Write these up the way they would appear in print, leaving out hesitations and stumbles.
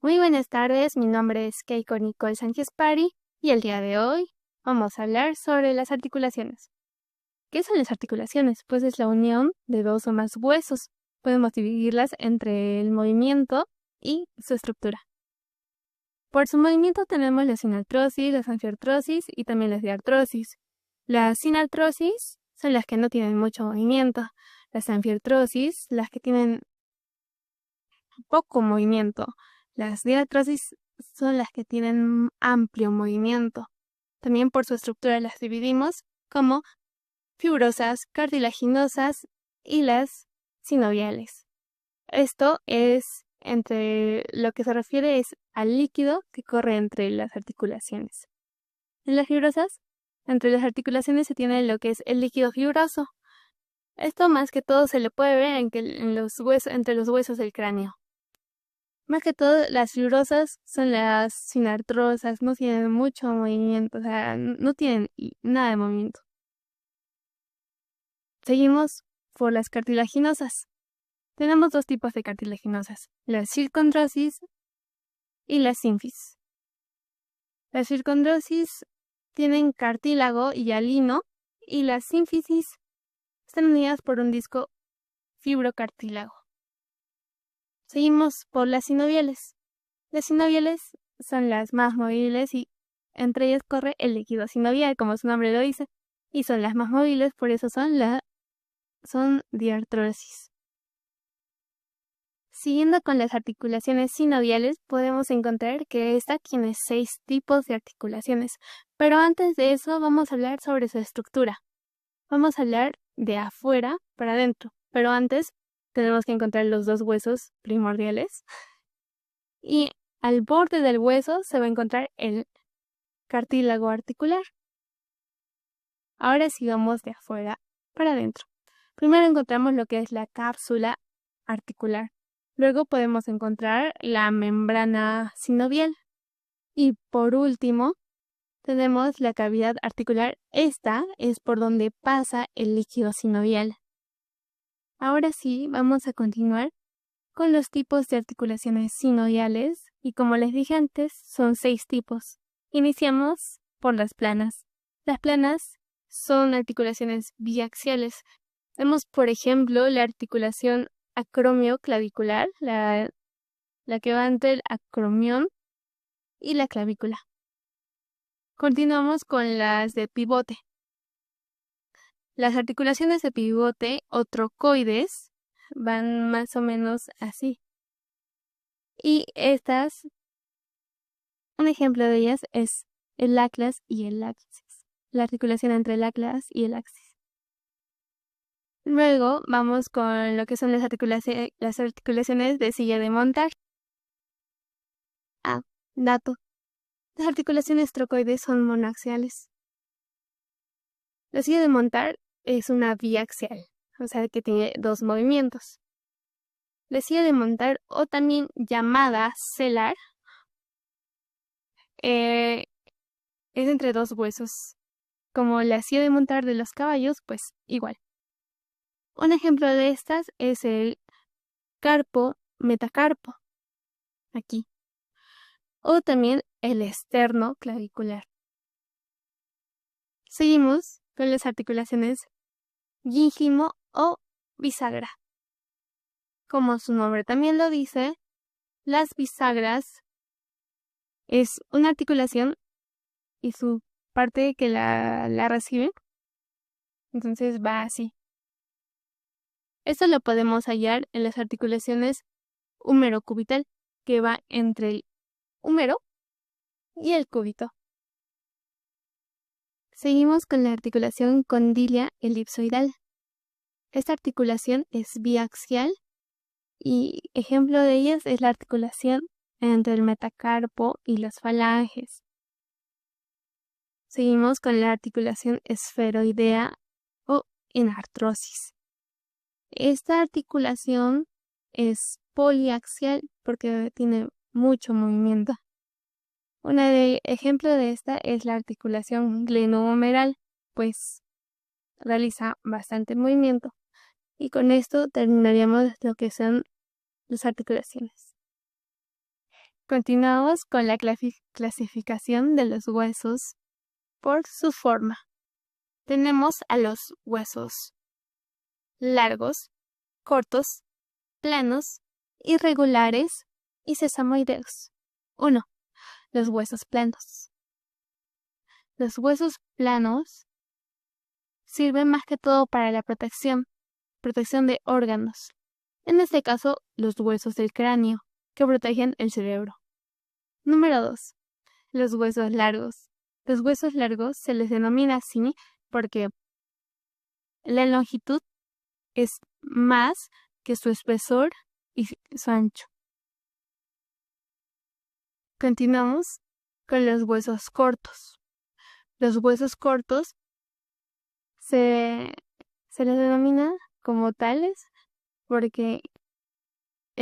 Muy buenas tardes, mi nombre es Keiko Nicole Sánchez Pari y el día de hoy vamos a hablar sobre las articulaciones. ¿Qué son las articulaciones? Pues es la unión de dos o más huesos. Podemos dividirlas entre el movimiento y su estructura. Por su movimiento tenemos la sinartrosis, la anfiartrosis y también las diartrosis. Las sinartrosis son las que no tienen mucho movimiento. Las anfiartrosis, las que tienen poco movimiento. Las diartrosis son las que tienen amplio movimiento. También por su estructura las dividimos como fibrosas, cartilaginosas y las sinoviales. Esto es entre lo que se refiere es al líquido que corre entre las articulaciones. En las fibrosas, entre las articulaciones se tiene lo que es el líquido fibroso. Esto más que todo se le puede ver entre los huesos del cráneo. Más que todo, las fibrosas son las sinartrosas, no tienen mucho movimiento, o sea, no tienen nada de movimiento. Seguimos por las cartilaginosas. Tenemos dos tipos de cartilaginosas, la circondrosis y la sínfisis. Las circondrosis tienen cartílago y hialino y las sínfisis están unidas por un disco fibrocartílago. Seguimos por las sinoviales. Las sinoviales son las más móviles y entre ellas corre el líquido sinovial, como su nombre lo dice, y son las más móviles, por eso son diartrosis. Siguiendo con las articulaciones sinoviales, podemos encontrar que esta tiene 6 tipos de articulaciones, pero antes de eso vamos a hablar sobre su estructura. Vamos a hablar de afuera para adentro, pero antes tenemos que encontrar los dos huesos primordiales y al borde del hueso se va a encontrar el cartílago articular. Ahora sí vamos de afuera para adentro. Primero encontramos lo que es la cápsula articular. Luego podemos encontrar la membrana sinovial. Y por último, tenemos la cavidad articular. Esta es por donde pasa el líquido sinovial. Ahora sí, vamos a continuar con los tipos de articulaciones sinoviales. Y como les dije antes, son 6 tipos. Iniciamos por las planas. Las planas son articulaciones biaxiales. Vemos, por ejemplo, la articulación acromioclavicular, la que va entre el acromión y la clavícula. Continuamos con las de pivote. Las articulaciones de pivote o trocoides van más o menos así. Y estas, un ejemplo de ellas es el atlas y el axis. La articulación entre el atlas y el axis. Luego vamos con lo que son las articulaciones de silla de montar. Dato. Las articulaciones trocoides son monoaxiales. La silla de montar es una biaxial, o sea que tiene 2 movimientos. La silla de montar, o también llamada celar, es entre 2 huesos. Como la silla de montar de los caballos, pues igual. Un ejemplo de estas es el carpo metacarpo, aquí. O también el esterno clavicular. Seguimos con las articulaciones gíngivo o bisagra. Como su nombre también lo dice, las bisagras es una articulación y su parte que la recibe, entonces va así. Esto lo podemos hallar en las articulaciones húmero-cubital, que va entre el húmero y el cúbito. Seguimos con la articulación condilia elipsoidal. Esta articulación es biaxial y ejemplo de ellas es la articulación entre el metacarpo y las falanges. Seguimos con la articulación esferoidea o enartrosis. Esta articulación es poliaxial porque tiene mucho movimiento. Ejemplo de esta es la articulación glenohumeral, pues realiza bastante movimiento. Y con esto terminaríamos lo que son las articulaciones. Continuamos con la clasificación de los huesos por su forma. Tenemos a los huesos largos, cortos, planos, irregulares y sesamoideos. 1. Los huesos planos. Los huesos planos sirven más que todo para la protección de órganos. En este caso, los huesos del cráneo, que protegen el cerebro. Número 2. Los huesos largos. Los huesos largos se les denomina así porque la longitud es más que su espesor y su ancho. Continuamos con los huesos cortos. Los huesos cortos se les denomina como tales porque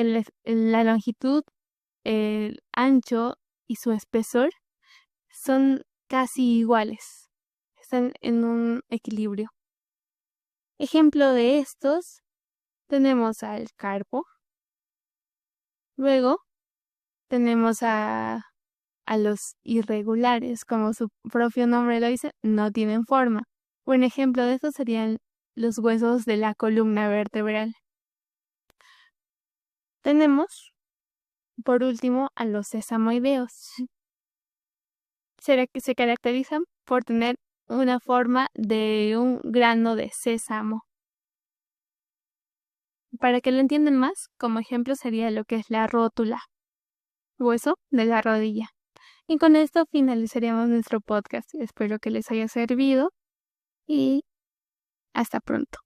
la longitud, el ancho y su espesor son casi iguales. Están en un equilibrio. Ejemplo de estos tenemos al carpo. Luego tenemos a los irregulares, como su propio nombre lo dice, no tienen forma. Un ejemplo de estos serían los huesos de la columna vertebral. Tenemos, por último, a los sesamoideos. Se caracterizan por tener una forma de un grano de sésamo. Para que lo entiendan más, como ejemplo sería lo que es la rótula, hueso de la rodilla. Y con esto finalizaríamos nuestro podcast. Espero que les haya servido y hasta pronto.